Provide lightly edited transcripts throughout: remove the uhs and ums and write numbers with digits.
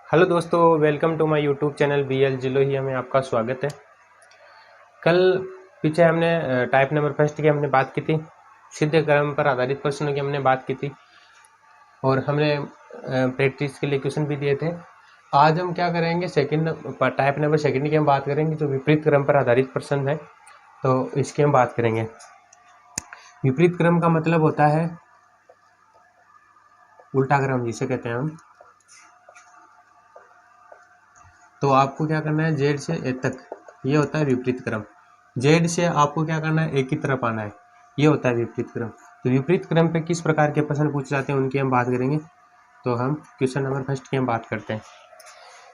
Hello दोस्तों, welcome to my YouTube channel BL Jilohiya में आपका स्वागत है। कल पीछे हमने टाइप नंबर फर्स्ट की हमने बात की थी, सीधे क्रम पर आधारित प्रश्नों की हमने बात की थी और हमने प्रैक्टिस के लिए क्वेश्चन भी दिए थे। आज हम क्या करेंगे, टाइप नंबर सेकंड की हम बात करेंगे जो विपरीत क्रम पर आधारित प्रश्न है, तो इसकी हम बात करेंगे। विपरीत क्रम का मतलब होता है उल्टा क्रम जिसे कहते हैं हम। तो आपको क्या करना है, जेड से ए तक, ये होता है विपरीत क्रम। जेड से आपको क्या करना है, एक ही तरफ आना है, ये होता है विपरीत क्रम। तो विपरीत क्रम पे किस प्रकार के प्रश्न पूछे जाते हैं उनकी हम बात करेंगे। तो हम क्वेश्चन नंबर फर्स्ट की हम बात करते हैं।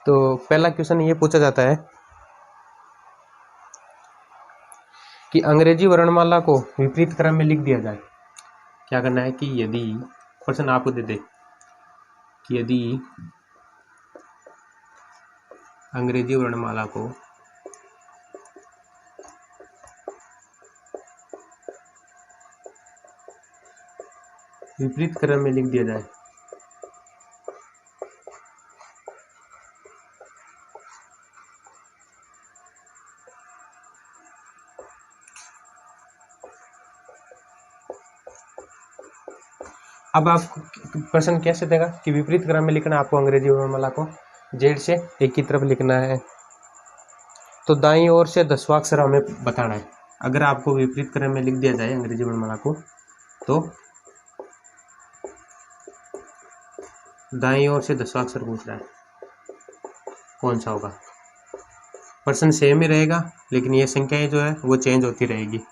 तो पहला क्वेश्चन ये पूछा जाता है कि अंग्रेजी वर्णमाला को विपरीत क्रम में लिख दिया जाए। क्या करना है कि यदि प्रश्न आपको दे दे कि यदि अंग्रेजी वर्णमाला को विपरीत क्रम में लिख दिया जाए अब आप प्रश्न कैसे देगा कि विपरीत क्रम में लिखना, आपको अंग्रेजी वर्णमाला को जेड से एक की तरफ लिखना है, तो दाईं ओर से 10वां अक्षर हमें बताना है। अगर आपको विपरीत क्रम में लिख दिया जाए अंग्रेजी वर्णमाला को, तो दाईं ओर से 10वां अक्षर पूछ रहा है, कौन सा होगा। प्रश्न सेम ही रहेगा, लेकिन ये संख्याएं जो है वो चेंज होती रहेगी।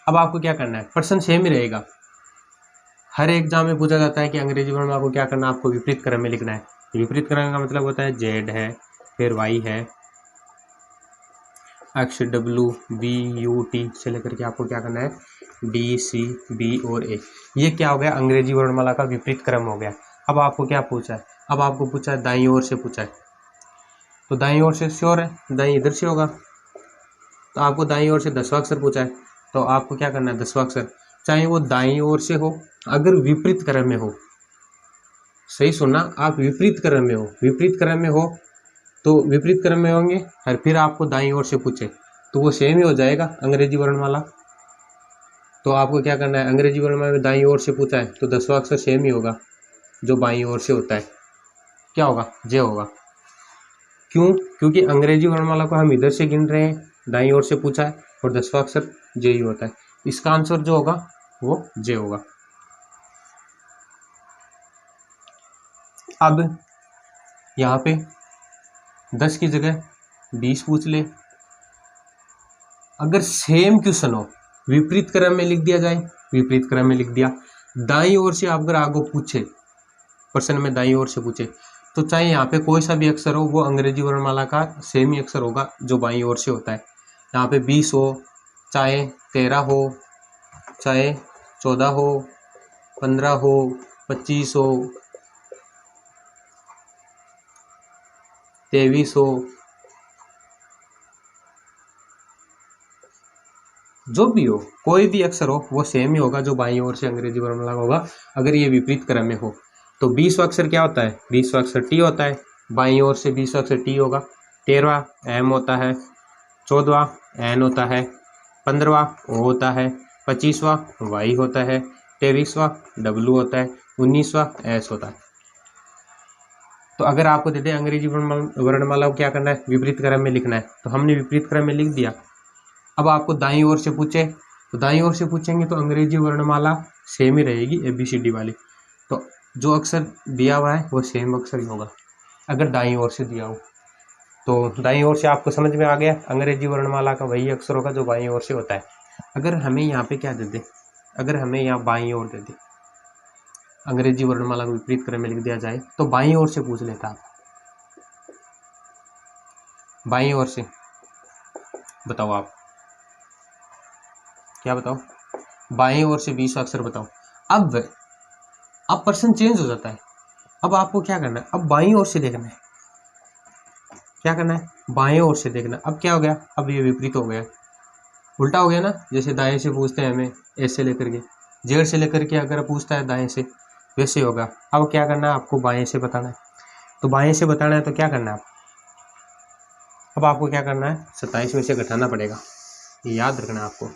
अब आपको क्या करना है, प्रश्न सेम ही रहेगा। हर एग्जाम में पूछा जाता है कि अंग्रेजी वर्णमाला को क्या करना है, आपको विपरीत क्रम में लिखना है। विपरीत क्रम का मतलब होता है जेड है, फिर वाई है, X W B U T से लेकर के आपको क्या करना है, डी सी बी और ए। ये क्या हो गया, अंग्रेजी वर्णमाला का विपरीत क्रम हो गया। अब आपको क्या पूछा है, अब आपको पूछा है दाईं ओर से पूछा है, तो दाईं ओर से श्योर है, दाईं इधर से होगा। तो आपको दाईं ओर से 10वां अक्षर पूछा है, तो आपको क्या करना है, 10वां अक्षर, चाहे वो दाईं ओर से हो, अगर विपरीत क्रम में हो, सही सुनना, आप विपरीत क्रम में हो, विपरीत क्रम में हो तो विपरीत क्रम में होंगे, और फिर आपको दाईं ओर से पूछे तो वो सेम ही हो जाएगा अंग्रेजी वर्णमाला। तो आपको क्या करना है, अंग्रेजी वर्णमाला में दाईं ओर से पूछा है तो 10वां अक्षर सेम ही होगा जो बाईं ओर से होता है, क्या होगा, जे होगा। क्यों, क्योंकि अंग्रेजी वर्णमाला को हम इधर से गिन रहे हैं, दाईं ओर से पूछा है और 10वां अक्षर जे ही होता है। इसका आंसर जो होगा वो जे होगा। अब यहाँ पे 10 की जगह 20 पूछ ले। अगर सेम क्वेश्चन हो, विपरीत क्रम में लिख दिया जाए, विपरीत क्रम में लिख दिया, दाईं ओर से अगर आगे पूछे, प्रश्न में दाईं ओर से पूछे, तो चाहे यहाँ पे कोई सा भी अक्षर हो, वो अंग्रेजी वर्णमाला का सेम ही अक्षर होगा जो बाईं ओर से होता है। यहाँ पे 20 हो, चाहे 13 हो, चाहे 14 हो, 15 हो, 25 हो, 23 हो, जो भी हो, कोई भी अक्षर हो, वो सेम ही होगा जो बाईं ओर से अंग्रेजी वर्णमाला होगा अगर ये विपरीत क्रम में हो। तो 20वां अक्षर क्या होता है, 20वां अक्षर टी होता है, बाईं ओर से 20वां अक्षर टी होगा। 13वां एम होता है, 14वां एन होता है, 15वां ओ होता है, 25वां वाई होता है, 23वां डब्ल्यू होता है, 19वां एस होता है। तो अगर आपको दे दे अंग्रेजी वर्णमाला को क्या करना है, विपरीत क्रम में लिखना है, तो हमने विपरीत क्रम में लिख दिया। अब आपको दाईं ओर से पूछे, तो दाईं ओर से पूछेंगे तो अंग्रेजी वर्णमाला सेम ही रहेगी, ABCD वाली। तो जो अक्षर दिया हुआ है वो सेम अक्षर ही होगा अगर दाईं ओर से दिया हो। तो दाईं ओर से आपको समझ में आ गया, अंग्रेजी वर्णमाला का वही अक्षर होगा जो बाईं ओर से होता है। अगर हमें यहाँ पे क्या दे दे, अगर हमें यहाँ बाईं ओर दे दे, अंग्रेजी वर्णमाला को विपरीत क्रम में लिख दिया जाए, तो बाईं ओर से पूछ लेता आप, बाईं ओर से बताओ, आप क्या बताओ, बाईं ओर से 20 अक्षर बताओ। अब पर्सन चेंज हो जाता है। अब आपको क्या करना है, अब बाईं ओर से देखना है, क्या करना है, बाएं ओर से देखना। अब क्या हो गया, अब ये विपरीत हो गया, उल्टा हो गया ना। जैसे दाएं से पूछते हैं हमें ऐसे लेकर के, जेड से लेकर के अगर पूछता है दाएं से, वैसे होगा। अब क्या करना है, आपको बाएं से बताना है। तो बाएं से बताना है तो क्या करना है अब आपको क्या करना है, 27 में से घटाना पड़ेगा, ये याद रखना है आपको।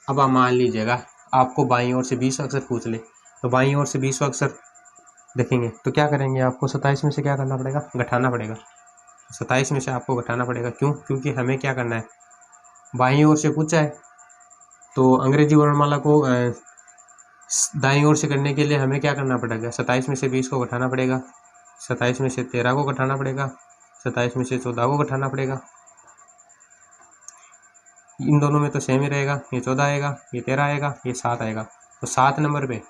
अब आप मान लीजिएगा आपको बाईं ओर से 20 अक्षर पूछ ले, तो बाईं ओर से 20 अक्षर देखेंगे तो क्या करेंगे, आपको 27 में से क्या करना पड़ेगा, घटाना पड़ेगा। 27 में से आपको घटाना पड़ेगा, क्यों, क्योंकि हमें क्या करना है, बाईं ओर से पूछा है तो अंग्रेजी वर्णमाला को दाईं ओर से करने के लिए हमें क्या करना पड़ेगा, 27 में से 20 को घटाना पड़ेगा, 27 में से 13 को घटाना पड़ेगा, 27 में से 14 को घटाना पड़ेगा। इन दोनों में तो सेम ही रहेगा, ये 14 आएगा, ये 13 आएगा, ये 7 आएगा, तो 7 नंबर पे।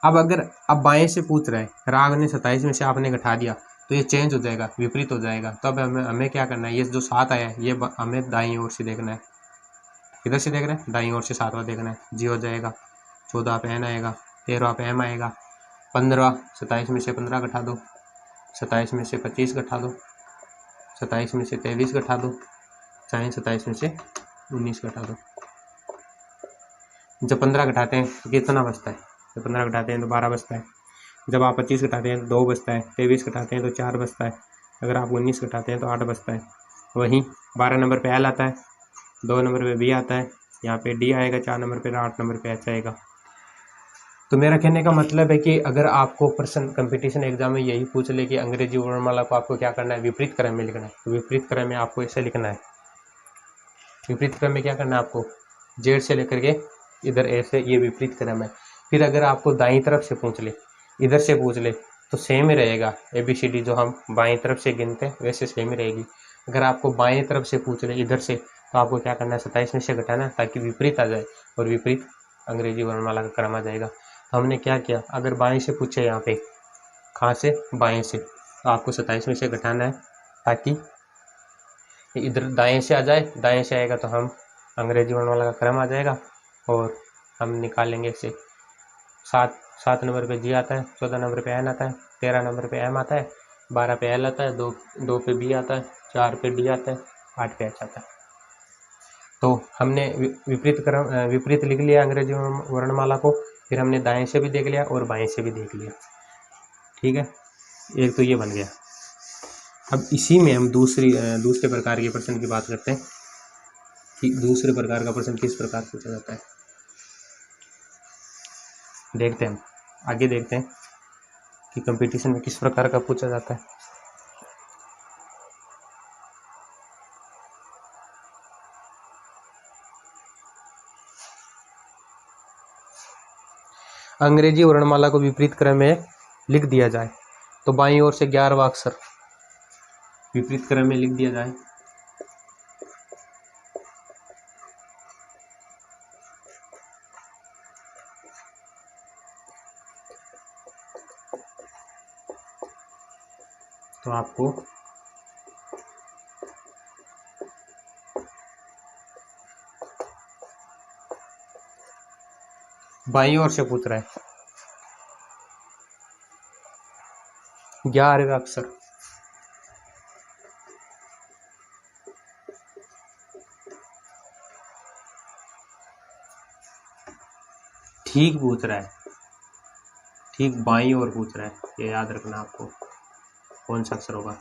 अब बाएं से पूछ रहा है, राग ने 27 में से आपने घटा दिया तो ये चेंज हो जाएगा, विपरीत हो जाएगा। तो अब हमें क्या करना है, ये जो 7 आया है ये हमें दाईं ओर से देखना है। किधर से देख रहे हैं, दाईं ओर से 7वां देखना है, जी हो जाएगा। 14 पे एन आएगा, 13 पे एम आएगा, 15 27 में से 15 घटा दो, 27 में से 25 घटा दो, 27 में से 23 घटा दो, चाहे 27 में से 19 घटा दो। जब 15 घटाते हैं तो कितना बचता है, जब 15 घटाते हैं तो 12 बचता है। जब आप 25 घटाते हैं तो 2 बचता है, 23 घटाते हैं तो 4 बचता है, अगर आप 19 घटाते हैं तो 8 बचता है। वहीं 12 नंबर पे एल आता है, 2 नंबर पे बी आता है, यहाँ पे डी आएगा, 4 नंबर पे, 8 नंबर पे एच आएगा। तो मेरा कहने का मतलब है कि अगर आपको प्रश्न कंपटीशन एग्जाम में यही पूछ ले कि अंग्रेजी वर्णमाला को आपको क्या करना है, विपरीत क्रम में लिखना है, तो विपरीत क्रम में आपको ऐसे लिखना है। विपरीत क्रम में क्या करना है आपको, जेड से लेकर के इधर ऐसे, ये विपरीत क्रम है। फिर अगर आपको दाईं तरफ से पूछ ले, इधर से पूछ ले, तो सेम ही रहेगा, ABCD जो हम बाईं तरफ से गिनते हैं वैसे सेम ही रहेगी। अगर आपको बाएं तरफ से पूछ ले इधर से, तो आपको क्या करना है, 27 में से घटाना है ताकि विपरीत आ जाए, और विपरीत अंग्रेजी वर्णमाला का क्रम आ जाएगा। तो हमने क्या किया, अगर बाएं से पूछे यहाँ पे, कहाँ से, बाएं से, तो आपको 27 में से घटाना है ताकि इधर दाएं से आ जाए, दाएं से आएगा तो हम अंग्रेजी वर्णमाला का क्रम आ जाएगा और हम निकालेंगे इसे। 7 नंबर पे जी आता है, 14 नंबर पे एन आता है, 13 नंबर पे एम आता है, 12 पे एल आता है, 2 पे बी आता है, 4 पे डी आता है, 8 पे एच आता है। तो हमने विपरीत लिख लिया अंग्रेजी वर्णमाला को, फिर हमने दाएं से भी देख लिया और बाएं से भी देख लिया। ठीक है, एक तो ये बन गया। अब इसी में हम दूसरे प्रकार के प्रश्न की बात करते हैं कि दूसरे प्रकार का प्रश्न किस प्रकार पूछा जाता है। देखते हैं, हम आगे देखते हैं कि कंपटीशन में किस प्रकार का पूछा जाता है। अंग्रेजी वर्णमाला को विपरीत क्रम में लिख दिया जाए तो बाईं ओर से 11वां अक्षर विपरीत क्रम में लिख दिया जाए तो आपको बाईं ओर से पूछ रहा है 11वां अक्षर, ठीक पूछ रहा है, ठीक बाईं ओर पूछ रहा है, ये याद रखना आपको कौन सा अक्षर होगा।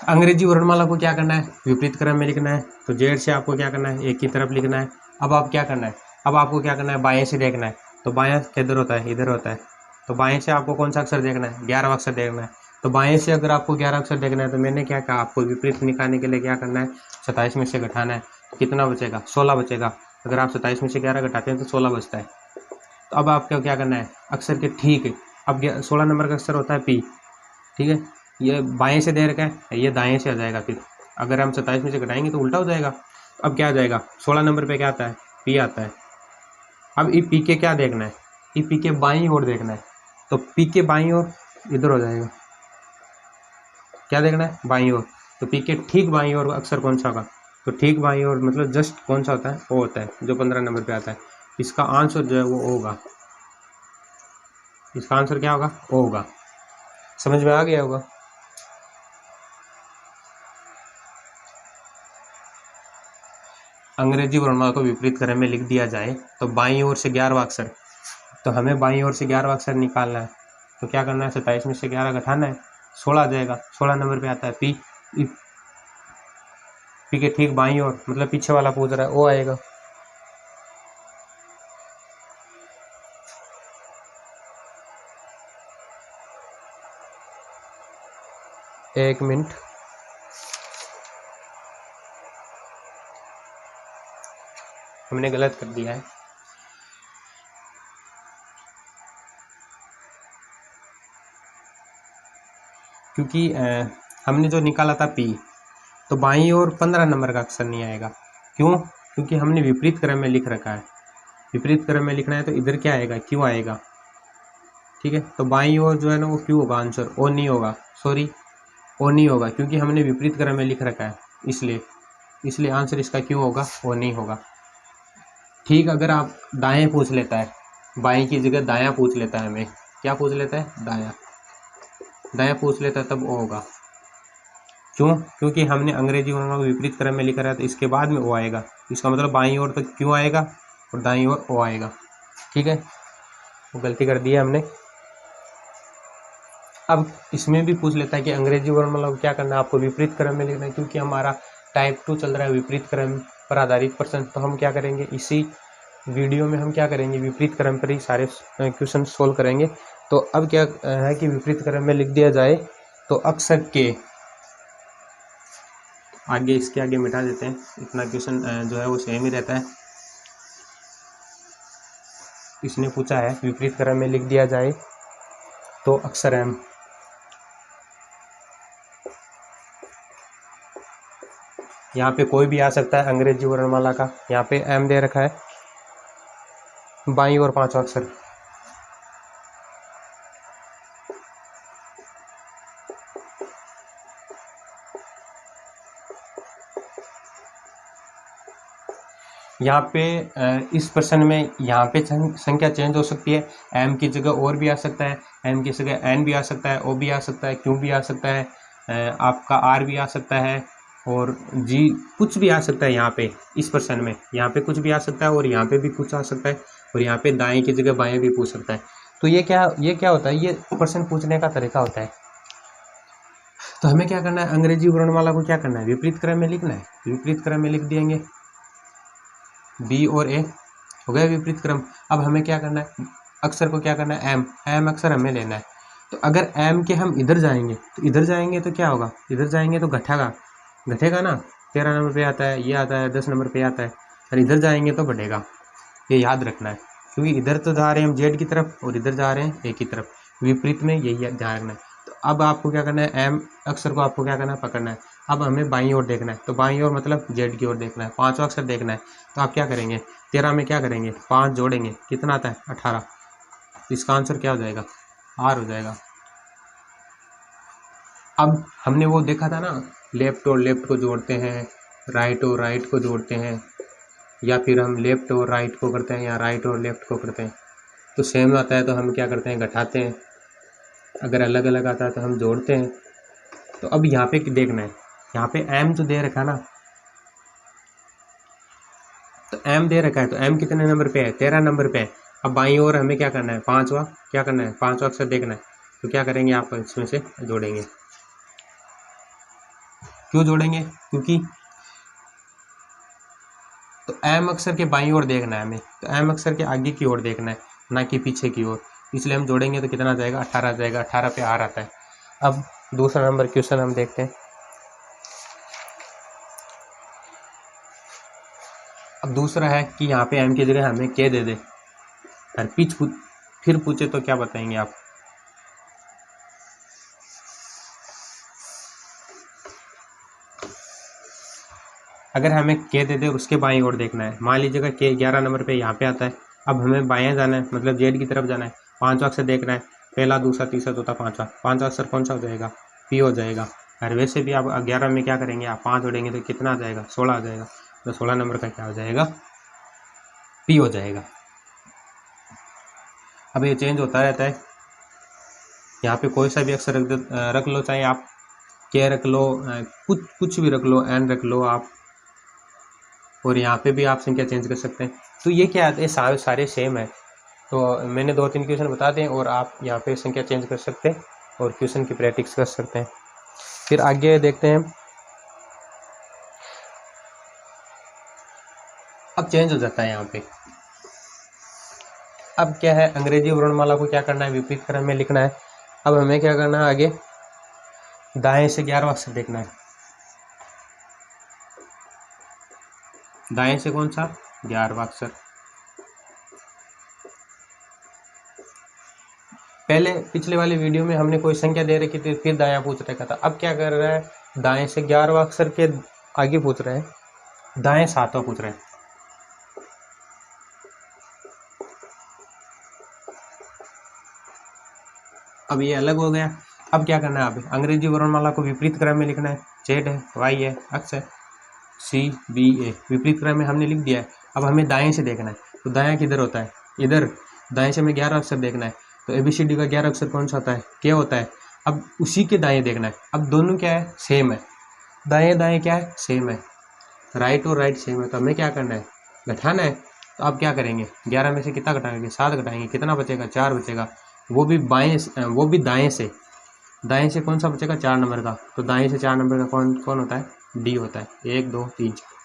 अंग्रेजी वर्णमाला को क्या करना है, विपरीत क्रम में लिखना है, तो जेड से आपको क्या करना है, एक की तरफ लिखना है। अब आप क्या करना है, अब आपको क्या करना है, बाएं से देखना है, तो बाएं किधर होता है, इधर होता है, तो बाएं से आपको कौन सा अक्षर देखना है, 11वां अक्षर देखना है। तो बाएं से अगर आपको 11 अक्षर देखना है तो मैंने क्या कहा, आपको विपरीत निकालने के लिए क्या करना है, 27 में से घटाना है, तो कितना बचेगा, 16 बचेगा। अगर आप 27 में से 11 घटाते हैं तो 16 बचता है। तो अब आपको क्या करना है, अक्षर के ठीक, अब 16 नंबर का अक्षर होता है पी, ठीक है, ये बाएं से दे रखा है, ये दाएं से आ जाएगा। फिर अगर हम 27 में से घटाएंगे तो उल्टा हो जाएगा। अब क्या आ जाएगा, 16 नंबर पे क्या आता है, पी आता है। अब ई पी के क्या देखना है, ई पी के बाईं ओर देखना है, तो पी के बाईं ओर इधर हो जाएगा, क्या देखना है, बाईं ओर, तो पी के ठीक बाईं ओर अक्षर कौन सा होगा, तो ठीक बाईं ओर मतलब जस्ट कौन सा होता है, वो होता है जो 15 नंबर पे आता है। इसका आंसर जो है वो होगा, इसका आंसर क्या होगा, ओ होगा। समझ में आ गया होगा। अंग्रेजी वर्णमाला को विपरीत क्रम में लिख दिया जाए तो बाईं ओर से 11वां अक्षर, तो हमें बाईं ओर से 11वां अक्षर निकालना है। तो क्या करना है, 27 में से 11 घटाना है, 16 आ जाएगा। 16 नंबर पे आता है पी। पी के ठीक बाईं ओर, मतलब पीछे वाला पूछ रहा है, ओ आएगा। एक मिनट, हमने गलत कर दिया है। क्योंकि हमने जो निकाला था पी, तो बाईं ओर 15 नंबर का अक्षर नहीं आएगा। क्यों? क्योंकि हमने विपरीत क्रम में लिख रखा है। विपरीत क्रम में लिखना है तो इधर क्या आएगा, क्यू आएगा। ठीक है, तो बाईं ओर जो है ना वो क्यू होगा आंसर, ओ नहीं होगा। सॉरी, ओ नहीं होगा क्योंकि हमने विपरीत क्रम में लिख रखा है, इसलिए आंसर इसका क्यों होगा, ओ नहीं होगा। ठीक, अगर आप दाएं पूछ लेता है, बाएं की जगह दायां पूछ लेता है, हमें क्या पूछ लेता है, दायां पूछ लेता है, तब ओ होगा। क्यों? क्योंकि हमने अंग्रेजी वर्णमाला को विपरीत क्रम में लिखा है, तो इसके बाद में ओ आएगा। इसका मतलब बाईं ओर तक क्यों आएगा और दाईं ओर ओ आएगा। ठीक है, वो गलती कर दी है हमने। अब इसमें भी पूछ लेता है कि अंग्रेजी वर्णमाला को क्या करना है, आपको विपरीत क्रम में लिखना है। क्योंकि हमारा टाइप 2 चल रहा है, विपरीत क्रम पर आधारित प्रश्न, तो हम क्या करेंगे, इसी वीडियो में हम क्या करेंगे, विपरीत क्रम पर ही सारे क्वेश्चन सोल्व करेंगे। तो अब क्या है कि विपरीत क्रम में लिख दिया जाए तो अक्षर के आगे, इसके आगे मिटा देते हैं, इतना क्वेश्चन जो है वो सेम ही रहता है। इसने पूछा है विपरीत क्रम में लिख दिया जाए तो अक्षर एम, यहाँ पे कोई भी आ सकता है अंग्रेजी वर्णमाला का। यहाँ पे एम दे रखा है, बाईं ओर 5वां अक्षर। यहाँ पे इस प्रश्न में यहाँ पे संख्या चेंज हो सकती है। एम की जगह और भी आ सकता है, एम की जगह एन भी आ सकता है, ओ भी आ सकता है, क्यू भी आ सकता है, आपका आर भी आ सकता है और जी कुछ भी आ सकता है। यहाँ पे इस प्रश्न में यहाँ पे कुछ भी आ सकता है और यहाँ पे भी कुछ आ सकता है और यहाँ पे दाएं की जगह बाएं भी पूछ सकता है। तो ये क्या होता है, ये प्रश्न पूछने का तरीका होता है। तो हमें क्या करना है, अंग्रेजी वर्णमाला को क्या करना है, विपरीत क्रम में लिखना है। विपरीत क्रम में लिख देंगे, बी और ए हो गया विपरीत क्रम। अब हमें क्या करना है, अक्षर को क्या करना है, एम अक्षर हमें लेना है। तो अगर एम के हम इधर जाएंगे तो क्या होगा, इधर जाएंगे तो घटेगा ना। 13 नंबर पे आता है, ये आता है 10 नंबर पे आता है, और इधर जाएंगे तो बढ़ेगा। ये याद रखना है, क्योंकि इधर तो जा रहे हैं हम जेड की तरफ और इधर जा रहे हैं ए की तरफ, विपरीत में यही ध्यान रखना है। तो अब आपको क्या करना है, एम अक्षर को आपको क्या करना है, पकड़ना है। अब हमें बाईं ओर देखना है, तो बाईं ओर मतलब जेड की ओर देखना है, 5वां अक्षर देखना है। तो आप क्या करेंगे, 13 में क्या करेंगे, 5 जोड़ेंगे, कितना आता है, 18। इसका आंसर क्या हो जाएगा, आर हो जाएगा। अब हमने वो देखा था ना, लेफ्ट और लेफ्ट को जोड़ते हैं, राइट और राइट को जोड़ते हैं, या फिर हम लेफ्ट और राइट को करते हैं या राइट और लेफ्ट को करते हैं। तो सेम आता है तो हम क्या करते हैं, घटाते हैं। अगर अलग अलग आता है तो हम जोड़ते हैं। तो अब यहाँ पे देखना है, यहाँ पे एम जो दे रखा है ना, तो एम दे रखा है, तो एम कितने नंबर पे है, 13 नंबर पे है। अब बाईं ओर हमें क्या करना है, पांचवा अक्षर देखना है। तो क्या करेंगे, आप इसमें से जोड़ेंगे। क्यों जोड़ेंगे, क्योंकि तो एम अक्षर के बाईं ओर देखना है हमें, तो एम अक्षर के आगे की ओर देखना है, ना कि पीछे की ओर। इसलिए हम जोड़ेंगे तो कितना आ जाएगा, 18 आ जाएगा। 18 पे आर आता है। अब दूसरा नंबर क्वेश्चन हम देखते हैं। अब दूसरा है कि यहाँ पे एम की जगह हमें के दे दे, फिर पूछे तो क्या बताएंगे आप। अगर हमें के दे दे, उसके बाईं ओर देखना है। मान लीजिएगा के 11 नंबर पे यहाँ पे आता है। अब हमें बाएं जाना है, मतलब जेड की तरफ जाना है। 5वां अक्षर देखना है, पहला, दूसरा, तीसरा, चौथा, 5वां अक्षर कौन सा हो जाएगा, पी हो जाएगा। और वैसे भी आप 11 में क्या करेंगे, आप 5 जोड़ेंगे तो कितना आ जाएगा, 16 आ जाएगा। तो 16 नंबर का क्या हो जाएगा, पी हो जाएगा। अब ये चेंज होता रहता है, यहाँ पे कोई सा भी अक्षर रख लो, चाहे आप के रख लो, कुछ भी रख लो, एन रख लो आप। और यहाँ पे भी आप संख्या चेंज कर सकते हैं। तो ये क्या है, सारे सेम है। तो मैंने 2-3 क्वेश्चन बता दें और आप यहाँ पे संख्या चेंज कर सकते हैं और क्वेश्चन की प्रैक्टिस कर सकते हैं। फिर आगे देखते हैं। अब चेंज हो जाता है यहाँ पे। अब क्या है, अंग्रेजी वर्णमाला को क्या करना है, विपरीत क्रम में लिखना है। अब हमें क्या करना है, आगे दाएं से 11वां अक्षर देखना है। दाएं से कौन सा, 11वां अक्षर। पहले पिछले वाले वीडियो में हमने कोई संख्या दे रखी थी, फिर दायां पूछ रखा था। अब क्या कर रहा है, दाएं से 11वां अक्षर के आगे पूछ रहे हैं, दाएं 7वां पूछ रहे हैं। अब ये अलग हो गया। अब क्या करना है, आप अंग्रेजी वर्णमाला को विपरीत क्रम में लिखना है। जेड है, वाई है, एक्स है, सी बी ए, विपरीत क्रम में हमने लिख दिया है। अब हमें दाएं से देखना है। तो दायां किधर होता है, इधर। दाएं से हमें 11 अक्षर देखना है। तो ABCD का 11 अक्षर कौन सा होता है, क्या होता है। अब उसी के दाएं देखना है। अब दोनों क्या है, सेम है। दाएं दाएं क्या है, सेम है। राइट और राइट सेम है। तो हमें क्या करना है, घटाना है। तो अब क्या करेंगे, 11 में से कितना घटाएंगे, 7 घटाएंगे। कितना बचेगा, 4 बचेगा। वो भी दाएं से। दाएं से कौन सा बचेगा, 4 नंबर का। तो दाएं से 4 नंबर का कौन कौन होता है, डी होता है। 1 2 3 4।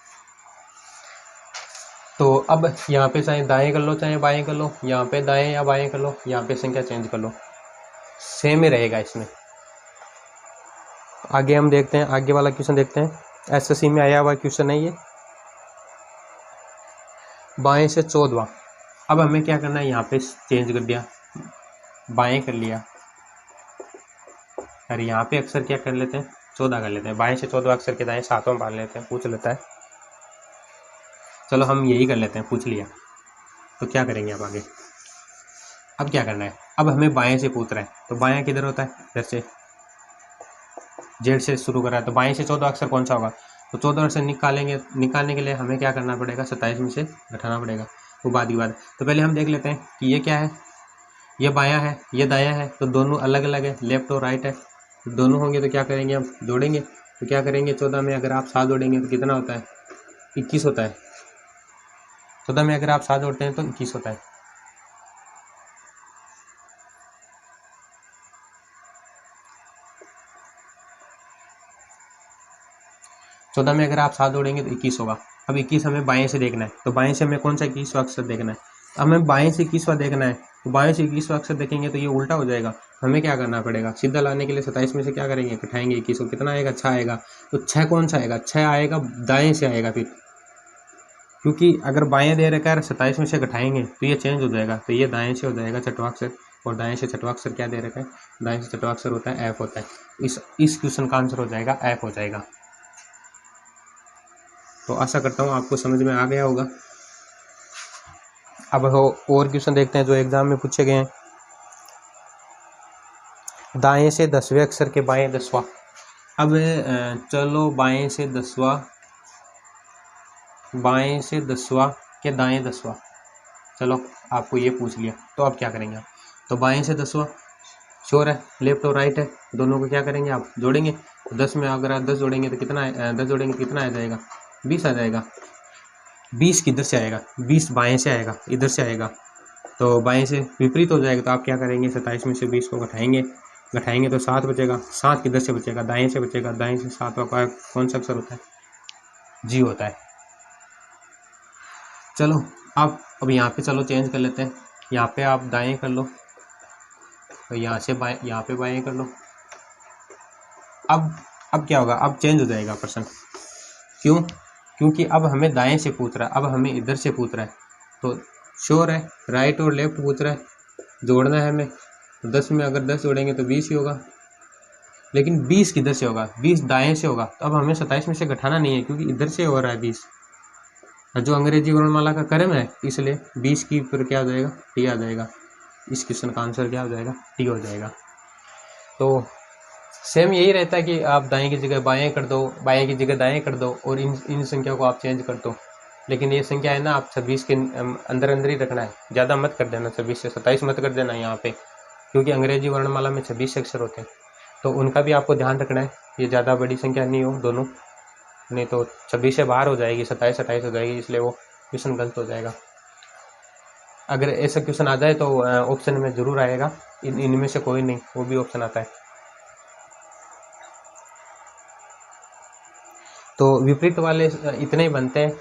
तो अब यहाँ पे चाहे दाएं कर लो चाहे बाएं कर लो, यहाँ पे दाएं या बाएं कर लो, यहाँ पे संख्या चेंज कर लो, सेम ही रहेगा इसमें। आगे हम देखते हैं, आगे वाला क्वेश्चन देखते हैं। SSC में आया हुआ क्वेश्चन है ये, बाएं से 14वां। अब हमें क्या करना है, यहाँ पे चेंज कर दिया, बाएं कर लिया। और यहाँ पे अक्षर क्या कर लेते हैं, 14 कर लेते हैं। बाएं से 14वां अक्षर के दाएं 7वां मान लेते हैं, पूछ लेता है। चलो हम यही कर लेते हैं, पूछ लिया। तो क्या करेंगे अब आगे, अब क्या करना है, अब हमें बाएं से पूछ रहा है। तो बाएं किधर होता है, इधर से। जेड से शुरू कर रहा है, तो बाएं से 14वां अक्षर कौन सा होगा। तो 14 अक्षर निकालने के लिए हमें क्या करना पड़ेगा, 27 में से घटाना पड़ेगा। वो बाद की बात। तो पहले हम देख लेते हैं कि ये क्या है, ये बायां है, ये दायां है। तो दोनों अलग अलग है, लेफ्ट और राइट है। दोनों होंगे तो क्या करेंगे, हम जोड़ेंगे। तो क्या करेंगे, 14 में अगर आप 7 जोड़ेंगे तो कितना होता है, 21 होता है। 14 में अगर आप 7 जोड़ते हैं तो 21 होता है। चौदह में अगर आप 7 जोड़ेंगे तो 21 होगा। अब 21 हमें बाएं से देखना है। तो बाएं से हमें कौन सा 21वां अक्षर देखना है, हमें बाएं से 21वां देखना है। तो बाएं से 21वां अक्षर देखेंगे तो ये उल्टा हो जाएगा। हमें क्या करना पड़ेगा, सीधा लाने के लिए 27 में से क्या करेंगे, घटाएंगे 21 को। कितना आएगा, 6 आएगा। तो 6 कौन सा आएगा, 6 आएगा दाएं से आएगा फिर, क्योंकि अगर बाएं दे रखा है 27 में से घटाएंगे तो ये चेंज हो जाएगा। तो ये दाएं से हो जाएगा छठवां अक्षर। और दाएं से छठवां अक्षर क्या दे रखा है, दाएं से छठवां अक्षर होता है एफ होता है। इस क्वेश्चन का आंसर हो जाएगा एफ हो जाएगा। तो आशा करता हूँ आपको समझ में आ गया होगा। अब और क्वेश्चन देखते हैं जो एग्जाम में पूछे गए हैं। दाएं से 10वें अक्षर के बाएं 10वां। अब चलो बाएं से 10वां, बाएं से 10वां के दाएं 10वां। चलो आपको ये पूछ लिया, तो अब क्या करेंगे आप। तो बाएं से 10वां श्योर है, लेफ्ट और राइट है, दोनों को क्या करेंगे आप, जोड़ेंगे। तो 10 में अगर आप 10 जोड़ेंगे तो कितना 10 जोड़ेंगे तो कितना आ जाएगा, 20 आ जाएगा। 20 किधर से आएगा, 20 बाएं से आएगा, इधर से आएगा। तो बाएं से विपरीत हो जाएगा। तो आप क्या करेंगे, 27 में से 20 को घटाएंगे तो 7 बचेगा। 7 किधर से बचेगा, दाएं से बचेगा। दाएं से 7वां का कौन सा अक्षर होता है, जी होता है। चलो आप अब यहाँ पे चलो चेंज कर लेते हैं। यहाँ पे आप दाएं कर लो, तो यहाँ से बाएं, यहाँ पे बाएं कर लो। अब क्या होगा, अब चेंज हो जाएगा प्रश्न। क्यों, क्योंकि अब हमें दाएं से पूछ रहा है, अब हमें इधर से पूछ रहा है। तो श्योर है, राइट और लेफ्ट पूछ रहा है, जोड़ना है हमें। तो 10 में अगर 10 जोड़ेंगे तो 20 ही होगा। लेकिन 20 किधर से होगा, 20 दाएं से होगा। तो अब हमें 27 में से घटाना नहीं है, क्योंकि इधर से हो रहा है 20। जो अंग्रेजी वर्णमाला का क्रम है, इसलिए 20 की फिर क्या हो जाएगा, टी आ जाएगा। इस क्वेश्चन का आंसर क्या हो जाएगा, टी हो जाएगा। तो सेम यही रहता है कि आप दाएं की जगह बाएं कर दो, बाएं की जगह दाएं कर दो, और इन संख्या को आप चेंज कर दो। लेकिन ये संख्या है ना, आप 26 के अंदर ही रखना है, ज़्यादा मत कर देना। 26 से 27 मत कर देना यहाँ पे, क्योंकि अंग्रेजी वर्णमाला में 26 अक्षर होते हैं। तो उनका भी आपको ध्यान रखना है, ये ज़्यादा बड़ी संख्या नहीं हो दोनों। नहीं तो 26 से बाहर हो जाएगी, 27 28 हो जाएगी, इसलिए वो क्वेश्चन गलत हो जाएगा। अगर ऐसा क्वेश्चन आ जाए तो ऑप्शन में जरूर आएगा, इनमें से कोई नहीं, वो भी ऑप्शन आता है। तो विपरीत वाले इतने ही बनते हैं।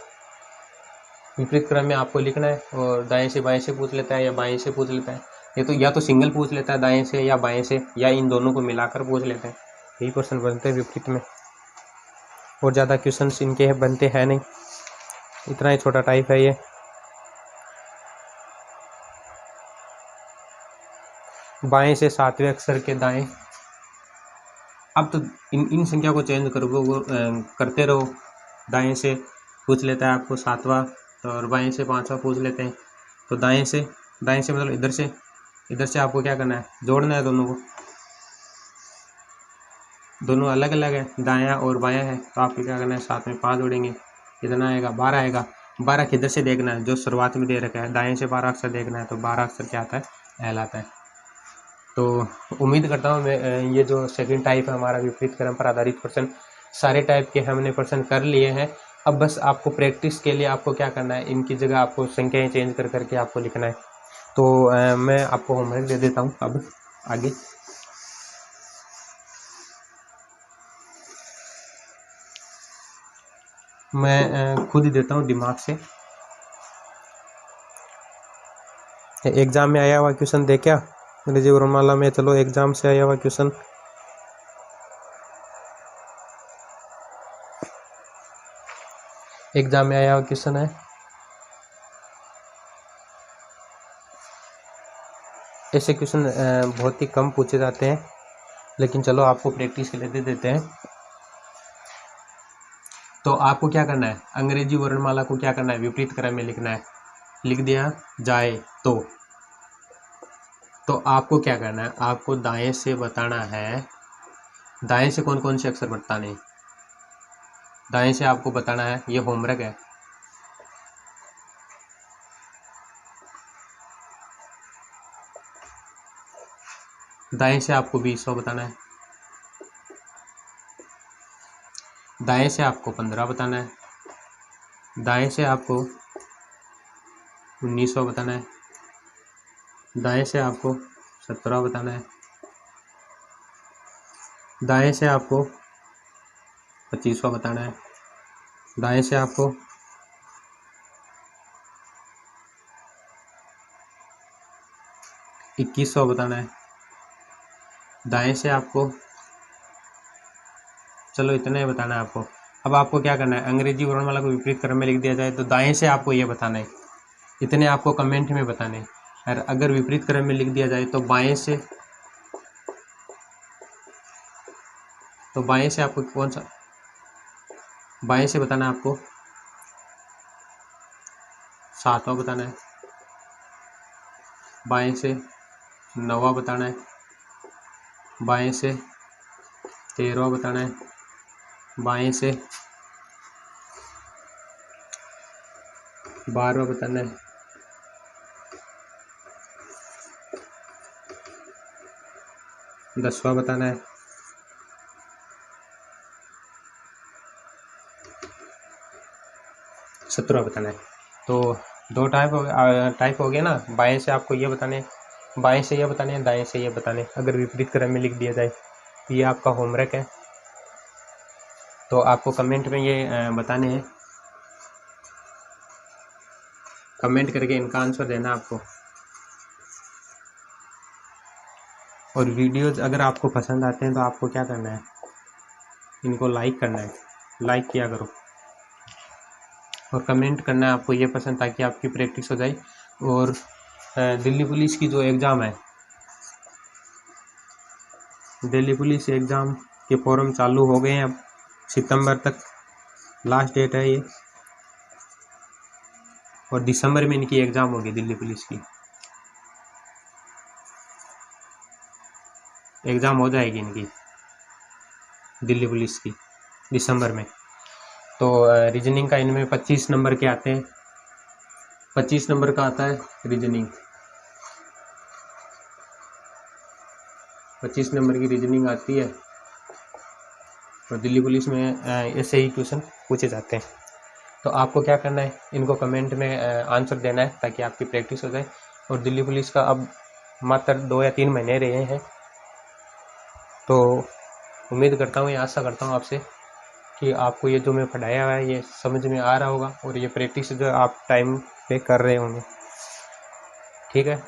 विपरीत क्रम में आपको लिखना है, और दाएं से बाएं से पूछ लेता है या बाएं से पूछ लेता है, ये तो या तो सिंगल पूछ लेता है दाएं से या बाएं से, या इन दोनों को मिलाकर पूछ लेते हैं। यही क्वेश्चन बनते हैं विपरीत में, और ज़्यादा क्वेश्चन इनके बनते हैं नहीं, इतना ही छोटा टाइप है ये। बाएं से 7वें अक्षर के दाएं, अब तो इन संख्या को चेंज करते रहो। दाएं से पूछ लेता है आपको 7वां, और बाएं से 5वां पूछ लेते हैं। तो दाएं से मतलब इधर से आपको क्या करना है, जोड़ना है दोनों को। दोनों अलग अलग है, दायां और बायां है, तो आपको क्या करना है, साथ में 5 जोड़ेंगे, कितना आएगा, 12 आएगा। 12 किधर से देखना है, जो शुरुआत में दे रखा है, दाएं से 12 अक्षर देखना है, तो 12 अक्षर क्या आता है, एल आता है। तो उम्मीद करता हूँ मैं ये जो सेकंड टाइप है हमारा विपरीत क्रम पर आधारित प्रश्न, सारे टाइप के हमने प्रश्न कर लिए हैं। अब बस आपको प्रैक्टिस के लिए आपको क्या करना है, इनकी जगह आपको संख्याएं चेंज कर करके आपको लिखना है। तो मैं आपको होमवर्क दे देता हूँ अब आगे। मैं खुद ही देता हूँ दिमाग से। एग्जाम में आया हुआ क्वेश्चन दे क्या अंग्रेजी वर्णमाला में, चलो एग्जाम से आया हुआ क्वेश्चन। एग्जाम में आया हुआ क्वेश्चन है, ऐसे क्वेश्चन बहुत ही कम पूछे जाते हैं, लेकिन चलो आपको प्रैक्टिस के लिए दे देते हैं। तो आपको क्या करना है, अंग्रेजी वर्णमाला को क्या करना है, विपरीत क्रम में लिखना है। लिख दिया जाए तो आपको क्या करना है, आपको दाएं से बताना है, दाएं से कौन कौन से अक्षर बताने हैं, दाएं से आपको बताना है, ये होमवर्क है। दाएं से आपको 20 बताना है, दाएं से आपको 15 बताना है, दाएं से आपको 1900 बताना है, दाएं से आपको 17 बताना है, दाएं से आपको 2500 बताना है, दाएं से आपको 2100 बताना है, दाएं से आपको, चलो इतना ही बताना है आपको। अब आपको क्या करना है, अंग्रेजी वर्णमाला को विपरीत क्रम में लिख दिया जाए तो दाएं से आपको ये बताना है, इतने आपको कमेंट में बताने हैं। और अगर विपरीत क्रम में लिख दिया जाए तो बाएं से, तो बाएं से आपको कौन सा, बाएं से बताना है आपको 7वां बताना है, बाएं से 9वां बताना है, बाएं से 13वां बताना है, बाएं से 12वां बताना है, दसवां बताना है, 17वां बताना है। तो 2 टाइप हो गया ना, बाएं से आपको ये बताने, बाएं से ये बताने, दाएं से ये बताने, अगर विपरीत क्रम में लिख दिया जाए। ये आपका होमवर्क है, तो आपको कमेंट में ये बताने हैं, कमेंट करके इनका आंसर देना आपको। और वीडियोज अगर आपको पसंद आते हैं तो आपको क्या करना है, इनको लाइक करना है, लाइक किया करो, और कमेंट करना है आपको ये पसंद, ताकि आपकी प्रैक्टिस हो जाए। और दिल्ली पुलिस की जो एग्ज़ाम है, दिल्ली पुलिस एग्ज़ाम के फॉर्म चालू हो गए हैं, अब सितंबर तक लास्ट डेट है ये, और दिसंबर में इनकी एग्ज़ाम होगी दिल्ली पुलिस की, एग्ज़ाम हो जाएगी इनकी दिल्ली पुलिस की दिसंबर में। तो रीजनिंग का इनमें 25 नंबर के आते हैं, 25 नंबर का आता है रीजनिंग, 25 नंबर की रीजनिंग आती है। और दिल्ली पुलिस में ऐसे ही क्वेश्चन पूछे जाते हैं। तो आपको क्या करना है, इनको कमेंट में आंसर देना है ताकि आपकी प्रैक्टिस हो जाए। और दिल्ली पुलिस का अब मात्र 2 या 3 महीने रहे हैं, तो उम्मीद करता हूँ, या आशा करता हूँ आपसे कि आपको ये जो मैं पढ़ाया हुआ है ये समझ में आ रहा होगा और ये प्रैक्टिस जो आप टाइम पे कर रहे होंगे। ठीक है।